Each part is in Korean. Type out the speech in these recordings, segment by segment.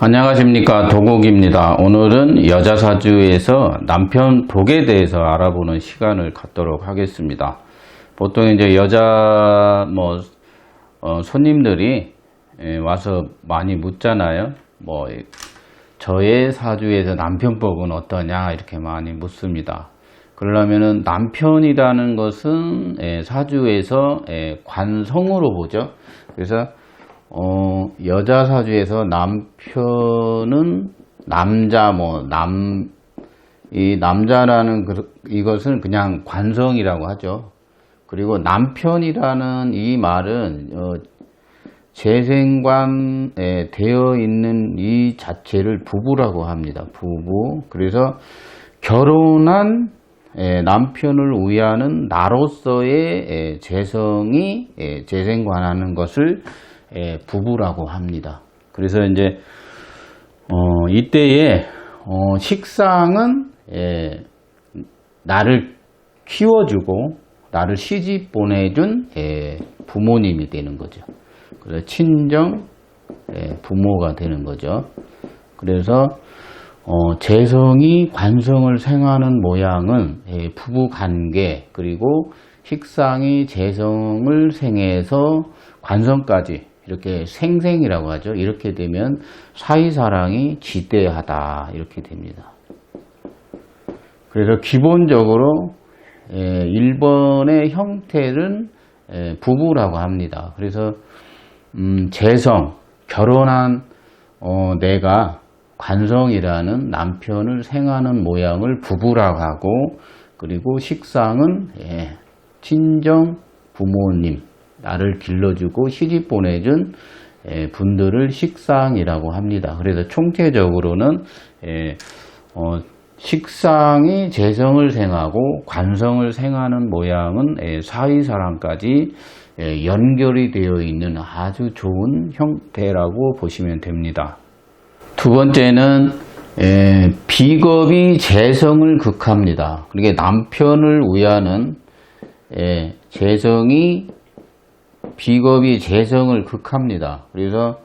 안녕하십니까, 도곡입니다. 오늘은 여자사주에서 남편 복에 대해서 알아보는 시간을 갖도록 하겠습니다. 보통 이제 여자 손님들이 와서 많이 묻잖아요. 저의 사주에서 남편 복은 어떠냐 이렇게 많이 묻습니다. 그러려면은 남편이라는 것은 사주에서 관성으로 보죠. 그래서 여자 사주에서 남편은 이 남자라는 이것은 그냥 관성이라고 하죠. 그리고 남편이라는 이 말은 재생관에 되어 있는 이 자체를 부부라고 합니다. 부부. 그래서 결혼한 남편을 위하는 나로서의 재성이 재생관하는 것을 부부라고 합니다. 그래서 이제 이때에 식상은 나를 키워주고 나를 시집 보내준 부모님이 되는 거죠. 그래서 친정 부모가 되는 거죠. 그래서 재성이 관성을 생하는 모양은 부부관계, 그리고 식상이 재성을 생해서 관성까지 이렇게 생생이라고 하죠. 이렇게 되면 사이사랑이 지대하다 이렇게 됩니다. 그래서 기본적으로 1번의 형태는 부부라고 합니다. 그래서 재성, 결혼한 내가 관성이라는 남편을 생하는 모양을 부부라고 하고, 그리고 식상은 친정 부모님, 나를 길러주고 시집 보내준 분들을 식상이라고 합니다. 그래서 총체적으로는 식상이 재성을 생하고 관성을 생하는 모양은 사이사랑까지 연결이 되어 있는 아주 좋은 형태라고 보시면 됩니다. 두 번째는 비겁이 재성을 극합니다. 그러니까 남편을 위하는 재성이 비겁이 재성을 극합니다. 그래서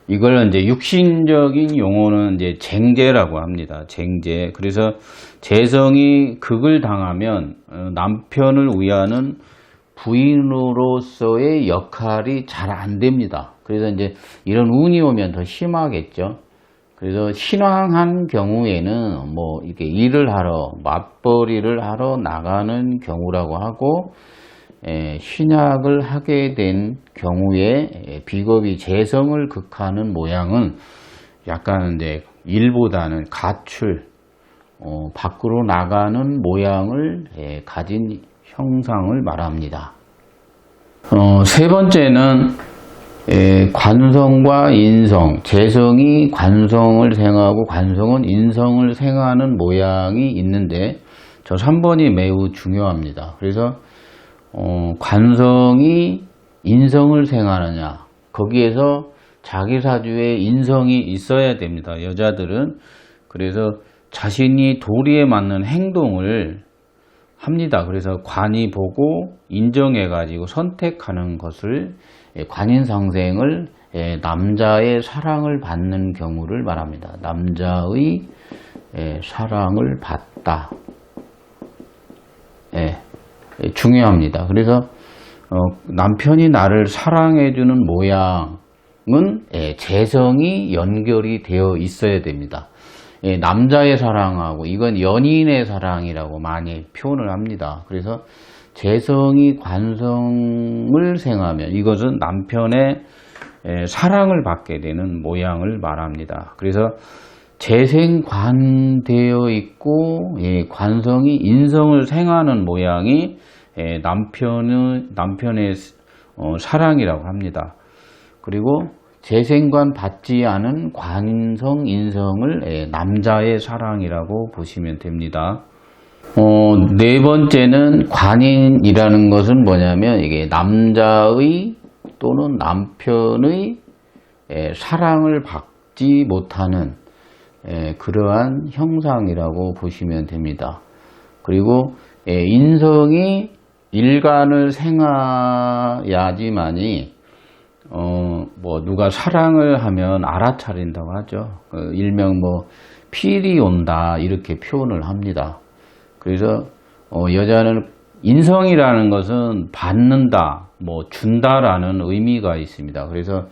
이걸 이제 육신적인 용어는 이제 쟁제라고 합니다. 쟁제. 그래서 재성이 극을 당하면 남편을 위하는 부인으로서의 역할이 잘 안 됩니다. 그래서 이제 이런 운이 오면 더 심하겠죠. 그래서 신앙한 경우에는 이렇게 일을 하러, 맞벌이를 하러 나가는 경우라고 하고, 신약을 하게 된 경우에 비겁이 재성을 극하는 모양은 약간 이제 일보다는 가출, 밖으로 나가는 모양을 가진 형상을 말합니다. 세 번째는 관성과 인성, 재성이 관성을 생하고 관성은 인성을 생하는 모양이 있는데, 저 3번이 매우 중요합니다. 그래서 관성이 인성을 생하느냐, 거기에서 자기 사주에 인성이 있어야 됩니다. 여자들은. 그래서 자신이 도리에 맞는 행동을 합니다. 그래서 관이 보고 인정해 가지고 선택하는 것을, 관인상생을 남자의 사랑을 받는 경우를 말합니다. 남자의 사랑을 받다. 중요합니다. 그래서 남편이 나를 사랑해주는 모양은 재성이 연결이 되어 있어야 됩니다. 남자의 사랑하고, 이건 연인의 사랑이라고 많이 표현을 합니다. 그래서 재성이 관성을 생하면 이것은 남편의 사랑을 받게 되는 모양을 말합니다. 그래서 재생관되어 있고 관성이 인성을 생하는 모양이 남편의 사랑이라고 합니다. 그리고 재생관 받지 않은 관성 인성을 남자의 사랑이라고 보시면 됩니다. 네 번째는 관인이라는 것은 뭐냐면, 이게 남자의 또는 남편의 사랑을 받지 못하는 그러한 형상이라고 보시면 됩니다. 그리고 인성이 일간을 생하야지만이 뭐 누가 사랑을 하면 알아차린다고 하죠. 일명 뭐 필이 온다 이렇게 표현을 합니다. 그래서 여자는 인성이라는 것은 받는다, 뭐 준다라는 의미가 있습니다. 그래서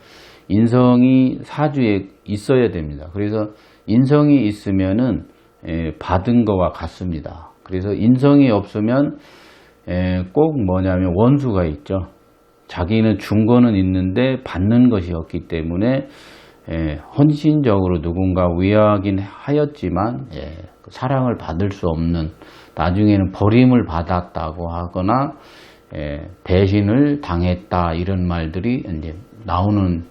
인성이 사주에 있어야 됩니다. 그래서 인성이 있으면은 받은 것과 같습니다. 그래서 인성이 없으면 꼭 뭐냐면 원수가 있죠. 자기는 준 거는 있는데 받는 것이 없기 때문에 헌신적으로 누군가 위하긴 하였지만 사랑을 받을 수 없는, 나중에는 버림을 받았다고 하거나 배신을 당했다 이런 말들이 이제 나오는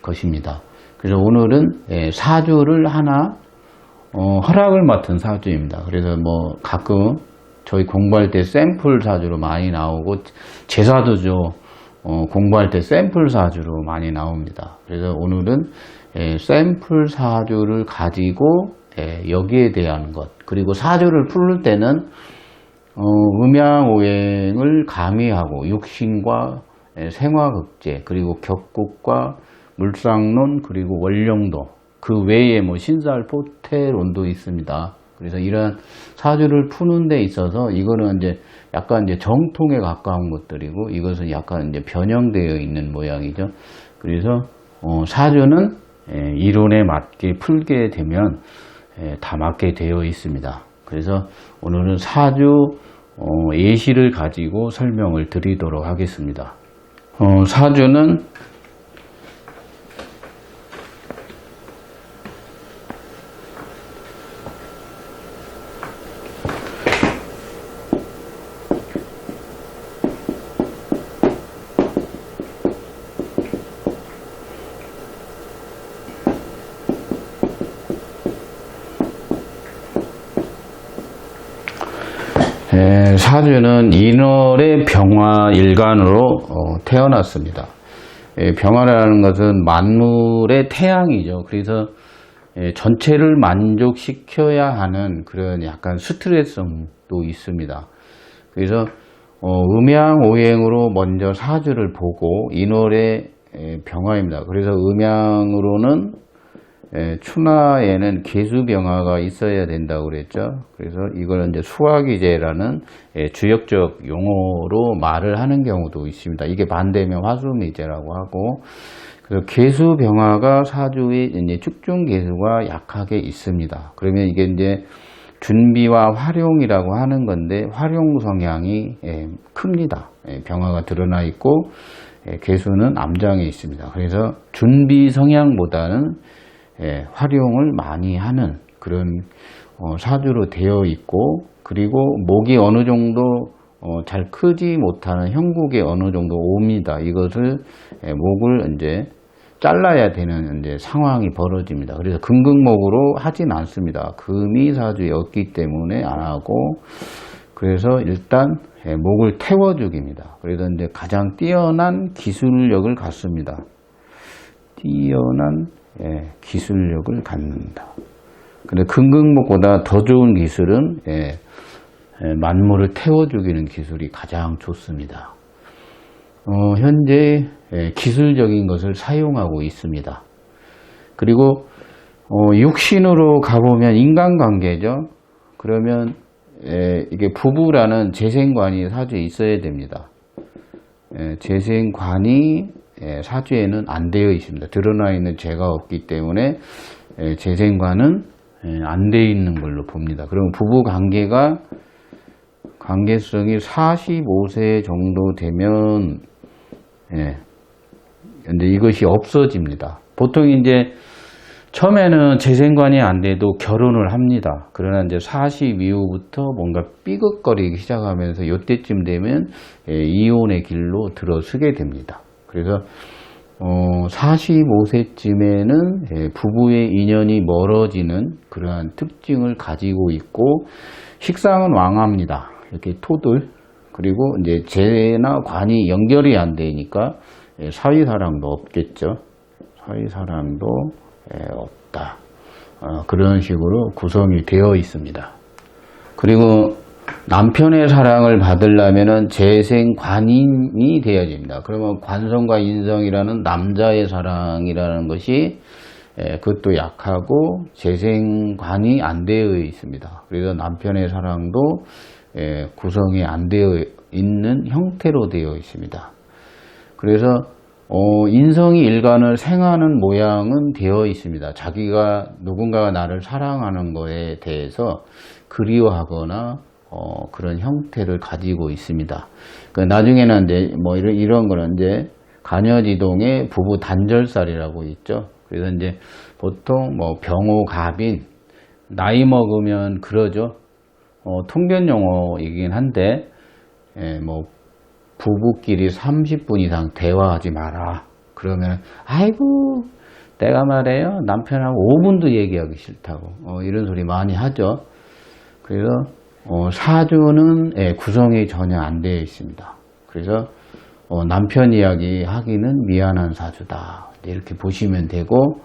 것입니다. 그래서 오늘은 사주를 하나 허락을 맡은 사주입니다. 그래서 뭐 가끔 저희 공부할 때 샘플 사주로 많이 나오고 제사도죠. 공부할 때 샘플 사주로 많이 나옵니다. 그래서 오늘은 샘플 사주를 가지고 여기에 대한 것, 그리고 사주를 풀을 때는 음양오행을 가미하고 육신과 생화극재, 그리고 격국과 물상론, 그리고 원령도, 그 외에 뭐 신살포태론도 있습니다. 그래서 이런 사주를 푸는 데 있어서 이거는 이제 약간 이제 정통에 가까운 것들이고, 이것은 약간 이제 변형되어 있는 모양이죠. 그래서 사주는 이론에 맞게 풀게 되면 다 맞게 되어 있습니다. 그래서 오늘은 사주 예시를 가지고 설명을 드리도록 하겠습니다. 사주는 사주는 인월의 병화일간으로 태어났습니다. 병화라는 것은 만물의 태양이죠. 그래서 전체를 만족시켜야 하는 그런 약간 스트레스성도 있습니다. 그래서 음양오행으로 먼저 사주를 보고 인월의 병화입니다. 그래서 음양으로는 추나에는 계수병화가 있어야 된다고 그랬죠. 그래서 이걸 이제 수화기제라는 주역적 용어로 말을 하는 경우도 있습니다. 이게 반대면 화수미제라고 하고, 그래서 계수병화가 사주에 이제 축중계수가 약하게 있습니다. 그러면 이게 이제 준비와 활용이라고 하는 건데, 활용 성향이 큽니다. 병화가 드러나 있고 계수는 암장에 있습니다. 그래서 준비 성향보다는 활용을 많이 하는 그런 사주로 되어 있고, 그리고 목이 어느 정도 잘 크지 못하는 형국에 어느 정도 옵니다. 이것을 목을 이제 잘라야 되는 이제 상황이 벌어집니다. 그래서 금극목으로 하진 않습니다. 금이 사주에 없기 때문에 안 하고, 그래서 일단 목을 태워 죽입니다. 그래서 이제 가장 뛰어난 기술력을 갖습니다. 뛰어난 기술력을 갖는다. 근데 금극목보다 더 좋은 기술은 만물을 태워 죽이는 기술이 가장 좋습니다. 현재 기술적인 것을 사용하고 있습니다. 그리고 육신으로 가보면 인간관계죠. 그러면 이게 부부라는 재생관이 사주에 있어야 됩니다. 재생관이 사주에는 안 되어 있습니다. 드러나 있는 재가 없기 때문에 재생관은 안 되어 있는 걸로 봅니다. 그러면 부부 관계성이 45세 정도 되면 근데 이것이 없어집니다. 보통 이제 처음에는 재생관이 안 돼도 결혼을 합니다. 그러나 이제 40 이후부터 뭔가 삐걱거리기 시작하면서 이때쯤 되면 이혼의 길로 들어서게 됩니다. 그래서 45세쯤에는 부부의 인연이 멀어지는 그러한 특징을 가지고 있고, 식상은 왕합니다. 이렇게 토들, 그리고 이제 재나 관이 연결이 안 되니까 사위사랑도 없겠죠. 사위사랑도 없다. 그런 식으로 구성이 되어 있습니다. 그리고 남편의 사랑을 받으려면은 재생관인이 되어집니다. 그러면 관성과 인성이라는 남자의 사랑이라는 것이 그것도 약하고 재생관이 안 되어 있습니다. 그래서 남편의 사랑도 구성이 안 되어 있는 형태로 되어 있습니다. 그래서 인성이 일관을 생하는 모양은 되어 있습니다. 자기가 누군가가 나를 사랑하는 것에 대해서 그리워하거나 그런 형태를 가지고 있습니다. 나중에는 이제 뭐 이런 거는 이제 간여지동의 부부 단절살이라고 있죠. 그래서 이제 보통 뭐 병호갑인 나이 먹으면 그러죠. 통변 용어이긴 한데 뭐 부부끼리 30분 이상 대화하지 마라. 그러면 아이고 내가 말해요 남편하고 5분도 얘기하기 싫다고 이런 소리 많이 하죠. 그래서 사주는 구성이 전혀 안 되어 있습니다. 그래서 남편 이야기 하기는 미안한 사주다 이렇게 보시면 되고,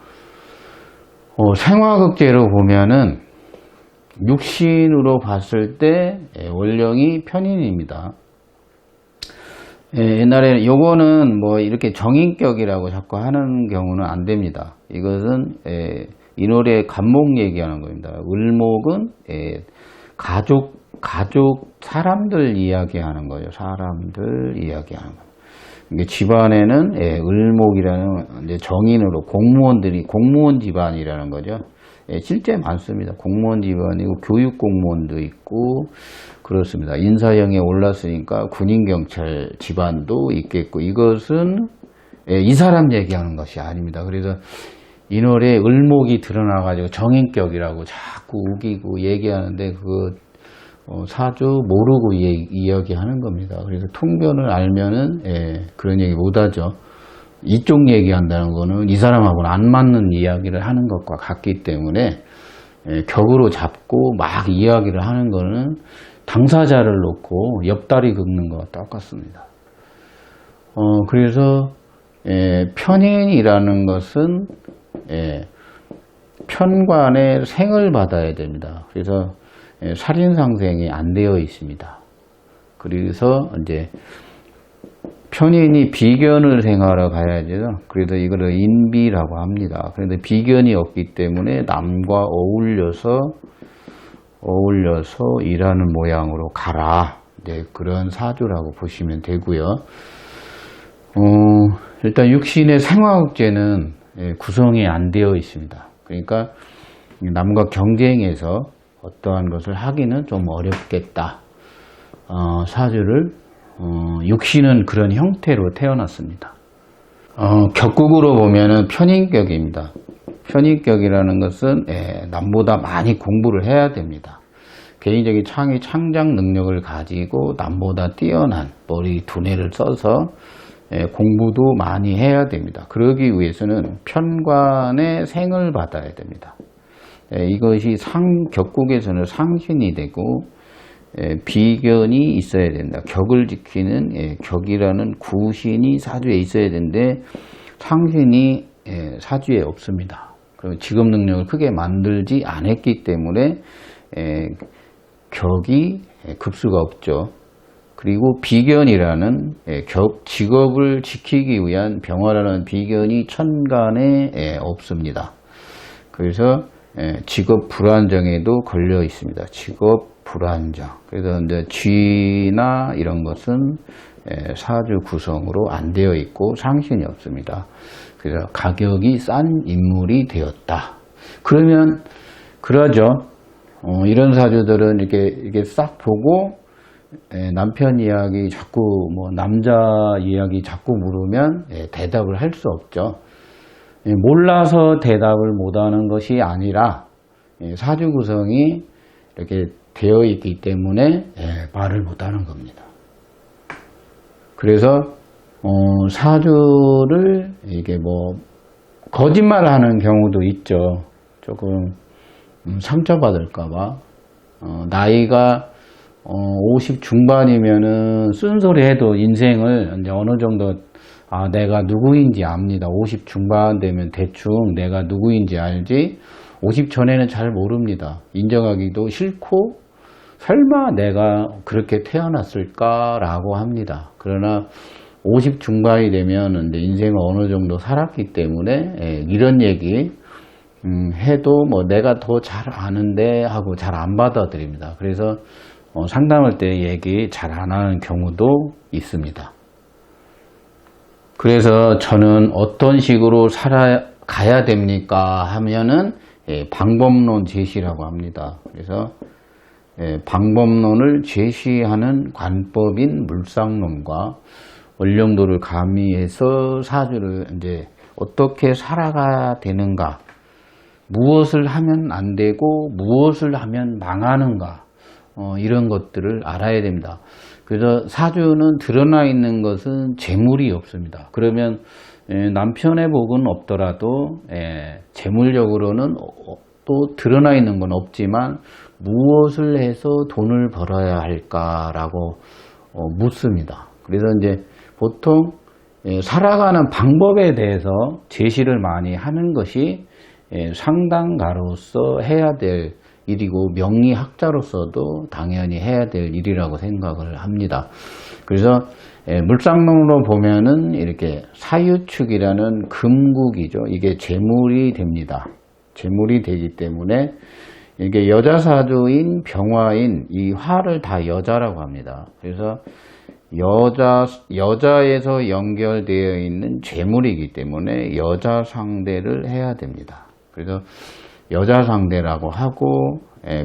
생화극제로 보면은 육신으로 봤을 때 월령이 편인입니다. 옛날에는 요거는 뭐 이렇게 정인격이라고 자꾸 하는 경우는 안 됩니다. 이것은 인월의 간목 얘기하는 겁니다. 을목은 가족 사람들 이야기하는 거죠. 사람들 이야기하는 거. 이게 집안에는 을목이라는 이제 정인으로 공무원 집안이라는 거죠. 실제 많습니다. 공무원 집안이고 교육 공무원도 있고 그렇습니다. 인사형에 올랐으니까 군인 경찰 집안도 있겠고, 이것은 이 사람 얘기하는 것이 아닙니다. 그래서 인월에 을목이 드러나가지고 정인격이라고 자꾸 우기고 얘기하는데 그 사주 모르고 이야기하는 겁니다. 그래서 통변을 알면은 그런 얘기 못하죠. 이쪽 얘기한다는 거는 이 사람하고는 안 맞는 이야기를 하는 것과 같기 때문에 격으로 잡고 막 이야기를 하는 거는 당사자를 놓고 옆다리 긁는 것과 똑같습니다. 그래서 편인이라는 것은 편관의 생을 받아야 됩니다. 그래서 살인상생이 안 되어 있습니다. 그래서 이제 편인이 비견을 생하러 가야죠. 그래서 이거를 인비라고 합니다. 그런데 비견이 없기 때문에 남과 어울려서 일하는 모양으로 가라. 네, 그런 사주라고 보시면 되고요. 일단 육신의 생화극제는 구성이 안 되어 있습니다. 그러니까 남과 경쟁해서 어떠한 것을 하기는 좀 어렵겠다. 사주를 육신은 그런 형태로 태어났습니다. 격국으로 보면은 편인격입니다. 편인격이라는 것은 남보다 많이 공부를 해야 됩니다. 개인적인 창작 능력을 가지고 남보다 뛰어난 머리 두뇌를 써서 공부도 많이 해야 됩니다. 그러기 위해서는 편관의 생을 받아야 됩니다. 이것이 격국에서는 상신이 되고 비견이 있어야 된다. 격을 지키는 격이라는 구신이 사주에 있어야 되는데 상신이 사주에 없습니다. 그리고 직업 능력을 크게 만들지 않았기 때문에 격이 급수가 없죠. 그리고 비견이라는 직업을 지키기 위한 병화라는 비견이 천간에 없습니다. 그래서 직업 불안정에도 걸려 있습니다. 직업 불안정. 그래서 이제 쥐나 이런 것은 사주 구성으로 안 되어 있고 상신이 없습니다. 그래서 가격이 싼 인물이 되었다. 그러면 그러죠. 이런 사주들은 이렇게 싹 보고 남편 이야기 자꾸 남자 이야기 자꾸 물으면 대답을 할 수 없죠. 몰라서 대답을 못하는 것이 아니라 사주 구성이 이렇게 되어 있기 때문에 말을 못하는 겁니다. 그래서 사주를 이게 거짓말하는 경우도 있죠. 조금 상처받을까봐. 나이가 50 중반이면은 쓴소리 해도 인생을 이제 어느 정도 내가 누구인지 압니다. 50 중반 되면 대충 내가 누구인지 알지 50 전에는 잘 모릅니다. 인정하기도 싫고 설마 내가 그렇게 태어났을까라고 합니다. 그러나 50 중반이 되면 이제 인생을 어느 정도 살았기 때문에 이런 얘기 해도 뭐 내가 더 잘 아는데 하고 잘 안 받아들입니다. 그래서 상담할 때 얘기 잘 안 하는 경우도 있습니다. 그래서 저는 어떤 식으로 살아가야 됩니까 하면은 방법론 제시라고 합니다. 그래서 방법론을 제시하는 관법인 물상론과 원령도를 가미해서 사주를 이제 어떻게 살아가야 되는가, 무엇을 하면 안 되고 무엇을 하면 망하는가, 이런 것들을 알아야 됩니다. 그래서 사주는 드러나 있는 것은 재물이 없습니다. 그러면 남편의 복은 없더라도 재물적으로는 또 드러나 있는 건 없지만 무엇을 해서 돈을 벌어야 할까라고 묻습니다. 그래서 이제 보통 살아가는 방법에 대해서 제시를 많이 하는 것이 상담가로서 해야 될 일이고 명리학자로서도 당연히 해야 될 일이라고 생각을 합니다. 그래서 물상론으로 보면은 이렇게 사유축이라는 금국이죠. 이게 재물이 됩니다. 재물이 되기 때문에 이게 여자사주인 병화인 이 화를 다 여자라고 합니다. 그래서 여자에서 연결되어 있는 재물이기 때문에 여자 상대를 해야 됩니다. 그래서 여자 상대라고 하고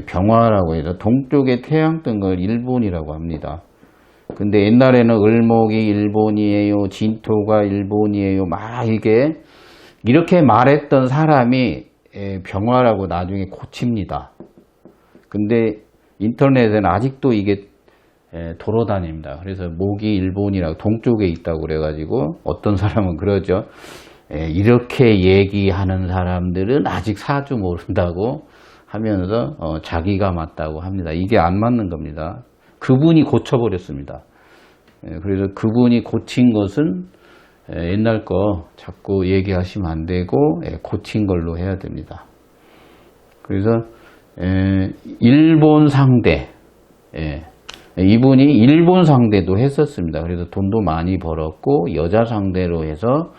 병화라고 해서 동쪽에 태양 뜬 걸 일본이라고 합니다. 근데 옛날에는 을목이 일본이에요, 진토가 일본이에요, 막 이렇게 말했던 사람이 병화라고 나중에 고칩니다. 근데 인터넷에는 아직도 이게 돌아다닙니다. 그래서 목이 일본이라고 동쪽에 있다고 그래가지고 어떤 사람은 그러죠. 이렇게 얘기하는 사람들은 아직 사주 모른다고 하면서 자기가 맞다고 합니다. 이게 안 맞는 겁니다. 그분이 고쳐버렸습니다. 그래서 그분이 고친 것은 옛날 거 자꾸 얘기하시면 안 되고 고친 걸로 해야 됩니다. 그래서 일본 상대, 이분이 일본 상대도 했었습니다. 그래서 돈도 많이 벌었고 여자 상대로 해서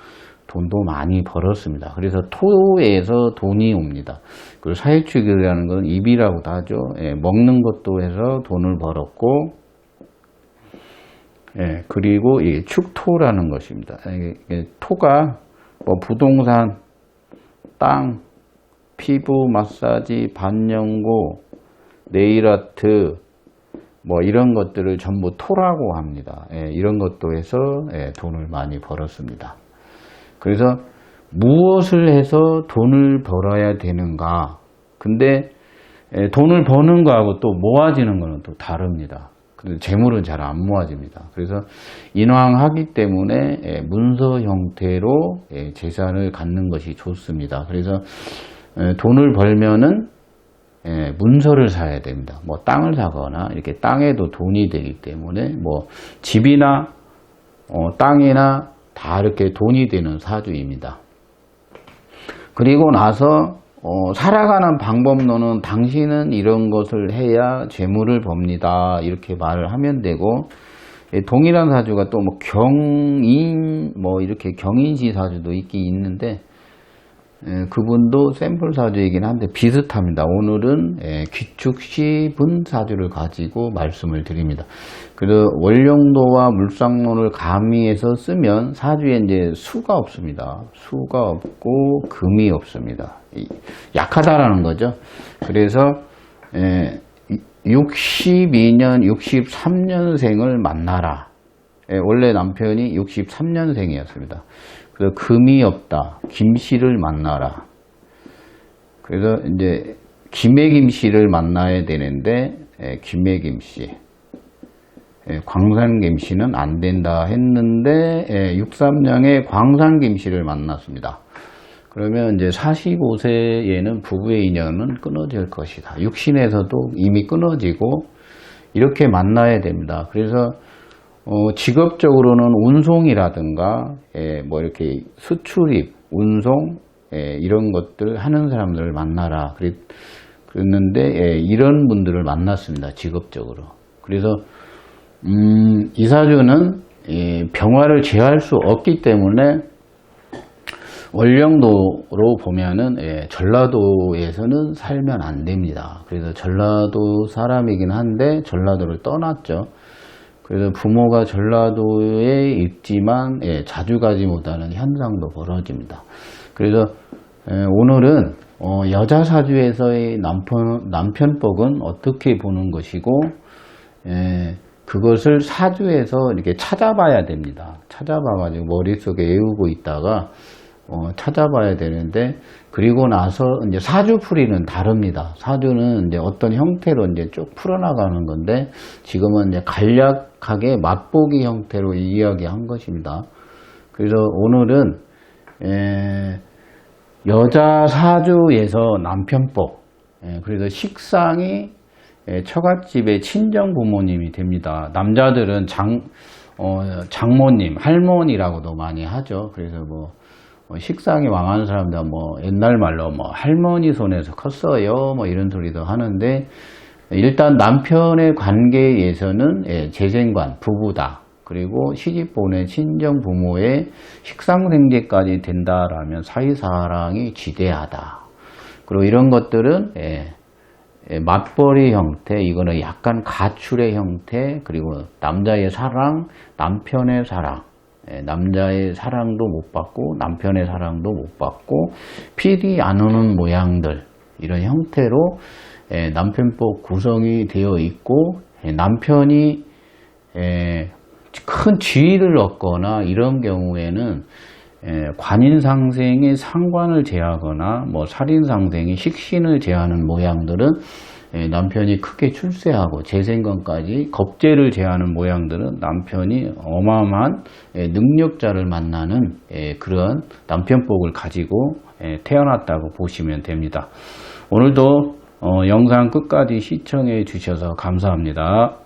돈도 많이 벌었습니다. 그래서 토에서 돈이 옵니다. 그리고 사유축이라는 건 입이라고도 하죠. 먹는 것도 해서 돈을 벌었고, 그리고 이 축토라는 것입니다. 토가 뭐 부동산, 땅, 피부 마사지, 반영고, 네일아트, 뭐 이런 것들을 전부 토라고 합니다. 이런 것도 해서 돈을 많이 벌었습니다. 그래서 무엇을 해서 돈을 벌어야 되는가? 근데 돈을 버는 거하고 또 모아지는 거는 또 다릅니다. 근데 재물은 잘 안 모아집니다. 그래서 인왕하기 때문에 문서 형태로 재산을 갖는 것이 좋습니다. 그래서 돈을 벌면은 문서를 사야 됩니다. 뭐 땅을 사거나 이렇게 땅에도 돈이 되기 때문에 뭐 집이나 땅이나 다 이렇게 돈이 되는 사주입니다. 그리고 나서 살아가는 방법론은 당신은 이런 것을 해야 재물을 법니다. 이렇게 말을 하면 되고, 동일한 사주가 또 뭐 경인, 뭐 이렇게 경인시 사주도 있긴 있는데, 그분도 샘플 사주이긴 한데 비슷합니다. 오늘은 귀축시 분 사주를 가지고 말씀을 드립니다. 그리고 원령도와 물상론을 가미해서 쓰면 사주에 이제 수가 없습니다. 수가 없고 금이 없습니다. 약하다라는 거죠. 그래서 62년, 63년생을 만나라. 원래 남편이 63년생이었습니다. 그래서 금이 없다. 김씨를 만나라. 그래서 이제 김의 김씨를 만나야 되는데 김의 김씨, 광산 김씨는 안 된다 했는데 63년에 광산 김씨를 만났습니다. 그러면 이제 45세에는 부부의 인연은 끊어질 것이다. 육신에서도 이미 끊어지고 이렇게 만나야 됩니다. 그래서 직업적으로는 운송이라든가 뭐 이렇게 수출입, 운송 이런 것들 하는 사람들을 만나라. 그랬는데 이런 분들을 만났습니다. 직업적으로. 그래서 이 사주는 병화를 제어할 수 없기 때문에 원령도로 보면은 전라도에서는 살면 안 됩니다. 그래서 전라도 사람이긴 한데 전라도를 떠났죠. 그래서 부모가 전라도에 있지만 자주 가지 못하는 현상도 벌어집니다. 그래서 오늘은 여자 사주에서의 남편복은 어떻게 보는 것이고 그것을 사주에서 이렇게 찾아봐야 됩니다. 찾아봐가지고 머릿속에 외우고 있다가 찾아봐야 되는데, 그리고 나서 이제 사주풀이는 다릅니다. 사주는 이제 어떤 형태로 이제 쭉 풀어나가는 건데, 지금은 이제 간략하게 맛보기 형태로 이야기한 것입니다. 그래서 오늘은 여자 사주에서 남편복, 그래서 식상이 처갓집의 친정 부모님이 됩니다. 남자들은 장모님, 할머니라고도 많이 하죠. 그래서 식상이 왕하는 사람들 옛날 말로 할머니 손에서 컸어요 이런 소리도 하는데, 일단 남편의 관계에서는 재생관 부부다. 그리고 시집보내 친정 부모의 식상생제까지 된다라면 사이사랑이 지대하다. 그리고 이런 것들은 맞벌이 형태, 이거는 약간 가출의 형태, 그리고 남자의 사랑, 남편의 사랑, 남자의 사랑도 못 받고 남편의 사랑도 못 받고 필이 안 오는 모양들, 이런 형태로 남편복 구성이 되어 있고, 남편이 큰 지위를 얻거나 이런 경우에는 관인상생이 상관을 제하거나 살인상생이 식신을 제하는 모양들은 남편이 크게 출세하고 재생관까지 겁재를 제하는 모양들은 남편이 어마어마한 능력자를 만나는 그런 남편복을 가지고 태어났다고 보시면 됩니다. 오늘도 영상 끝까지 시청해 주셔서 감사합니다.